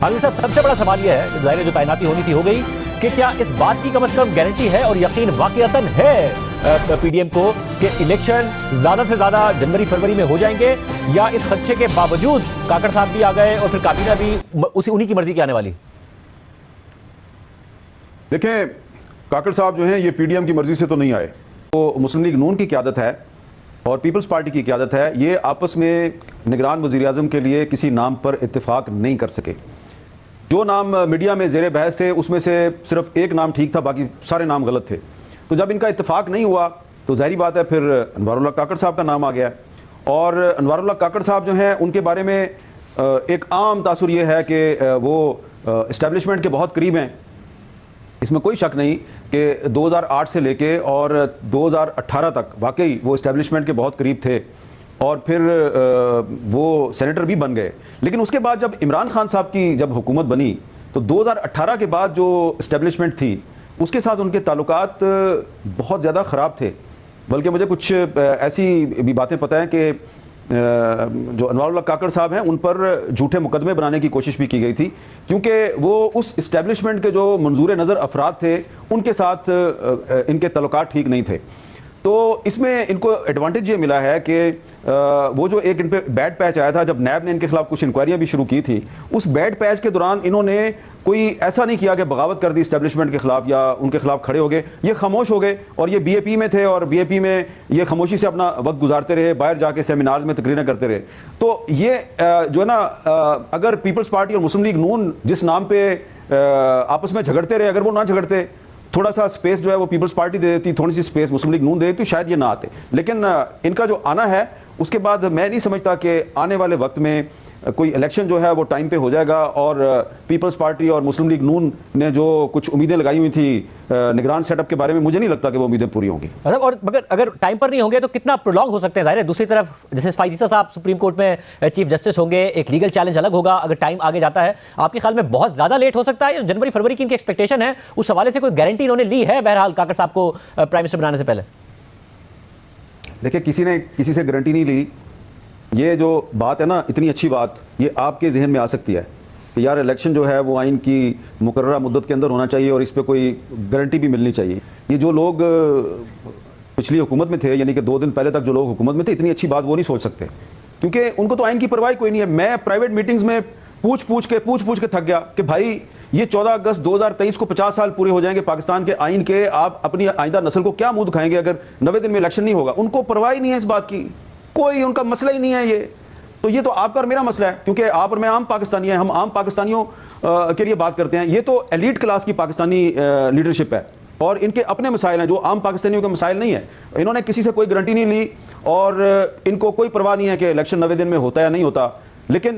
आलमी साहब, सबसे बड़ा सवाल यह है, जाहिर है जो तैनाती होनी थी हो गई, कि क्या इस बात की कम से कम गारंटी है और यकीन वाकईतन है पीडीएम को कि इलेक्शन ज्यादा से ज्यादा जनवरी फरवरी में हो जाएंगे, या इस खदशे के बावजूद काकड़ साहब भी आ गए और फिर काबीना भी उन्हीं की मर्जी की आने वाली? देखें, काकड़ साहब जो हैं ये पीडीएम की मर्जी से तो नहीं आए। तो मुस्लिम लीग नून की क़यादत है और पीपल्स पार्टी की क़यादत है, ये आपस में निगरान वज़ीर-ए-आज़म के लिए किसी नाम पर इत्तेफाक नहीं कर सके। जो नाम मीडिया में ज़ेरे बहस थे उसमें से सिर्फ एक नाम ठीक था, बाकी सारे नाम गलत थे। तो जब इनका इत्तेफाक नहीं हुआ तो ज़ाहिरी बात है फिर अनवारुल्लाह काकड़ साहब का नाम आ गया। और अनवारुल्लाह काकड़ साहब जो हैं उनके बारे में एक आम तासुर ये है कि वो इस्टेब्लिशमेंट के बहुत करीब हैं। इसमें कोई शक नहीं कि 2008 से लेके और 2018 तक वाकई वो इस्टेब्लिशमेंट के बहुत करीब थे और फिर वो सेनेटर भी बन गए। लेकिन उसके बाद जब इमरान खान साहब की जब हुकूमत बनी तो 2018 के बाद जो इस्टेब्लिशमेंट थी उसके साथ उनके ताल्लुकात बहुत ज़्यादा ख़राब थे। बल्कि मुझे कुछ ऐसी भी बातें पता है कि जो अनवारुल्लाह काकड़ साहब हैं उन पर झूठे मुकदमे बनाने की कोशिश भी की गई थी, क्योंकि वो उस इस्टेब्लिशमेंट के जो मंजूर नज़र अफराद थे उनके साथ इनके ताल्लुकात ठीक नहीं थे। तो इसमें इनको एडवांटेज ये मिला है कि वो जो एक इन पे बैड पैच आया था जब नैब ने इनके खिलाफ कुछ इंक्वायरियाँ भी शुरू की थी, उस बैड पैच के दौरान इन्होंने कोई ऐसा नहीं किया कि बगावत कर दी इस्टेब्लिशमेंट के खिलाफ या उनके खिलाफ खड़े हो गए। ये खामोश हो गए और ये बीएपी में थे और बीएपी में ये खामोशी से अपना वक्त गुजारते रहे, बाहर जाके सेमिनार्स में तकरीरें करते रहे। तो ये जो है ना, अगर पीपल्स पार्टी और मुस्लिम लीग नून जिस नाम पे आपस में झगड़ते रहे, अगर वो ना झगड़ते, थोड़ा सा स्पेस जो है वो पीपल्स पार्टी दे देती, थोड़ी सी स्पेस मुस्लिम लीग नून दे देती, शायद ये ना आते। लेकिन इनका जो आना है उसके बाद मैं नहीं समझता कि आने वाले वक्त में कोई इलेक्शन जो है वो टाइम पे हो जाएगा। और पीपल्स पार्टी और मुस्लिम लीग नून ने जो कुछ उम्मीदें लगाई हुई थी निगरान सेटअप के बारे में, मुझे नहीं लगता कि वो उम्मीदें पूरी होंगी। और अगर टाइम पर नहीं होंगे तो कितना प्रोलॉन्ग हो सकते हैं? जाहिर है दूसरी तरफ जैसे फाइज़ा साहब सुप्रीम कोर्ट में चीफ जस्टिस होंगे, एक लीगल चैलेंज अलग होगा। अगर टाइम आगे जाता है, आपके ख्याल में बहुत ज़्यादा लेट हो सकता है? जनवरी फरवरी की इनकी एक्सपेक्टेशन है, उस हवाले से कोई गारंटी इन्होंने ली है बहरहाल काकड़ साहब को प्राइम मिनिस्टर बनाने से पहले? देखिए, किसी ने किसी से गारंटी नहीं ली। ये जो बात है ना, इतनी अच्छी बात, ये आपके जहन में आ सकती है कि यार इलेक्शन जो है वो आइन की मुकर्ररा मुद्दत के अंदर होना चाहिए और इस पर कोई गारंटी भी मिलनी चाहिए। ये जो लोग पिछली हुकूमत में थे, यानी कि 2 दिन पहले तक जो लोग हुकूमत में थे, इतनी अच्छी बात वो नहीं सोच सकते, क्योंकि उनको तो आइन की परवाह कोई नहीं है। मैं प्राइवेट मीटिंग्स में पूछ पूछ के थक गया कि भाई ये 14 अगस्त 2023 को 50 साल पूरे हो जाएंगे पाकिस्तान के आइन के, आप अपनी आइंदा नस्ल को क्या मुंह दिखाएंगे अगर 90 दिन में इलेक्शन नहीं होगा? उनको परवाह ही नहीं है इस बात की, कोई उनका मसला ही नहीं है ये। तो ये तो आपका और मेरा मसला है, क्योंकि आप और मैं आम पाकिस्तानी हैं, हम आम पाकिस्तानियों के लिए बात करते हैं। ये तो एलीट क्लास की पाकिस्तानी लीडरशिप है और इनके अपने मसाइल हैं जो आम पाकिस्तानियों के मसाइल नहीं है। इन्होंने किसी से कोई गारंटी नहीं ली और इनको कोई परवाह नहीं है कि इलेक्शन 90 दिन में होता है या नहीं होता। लेकिन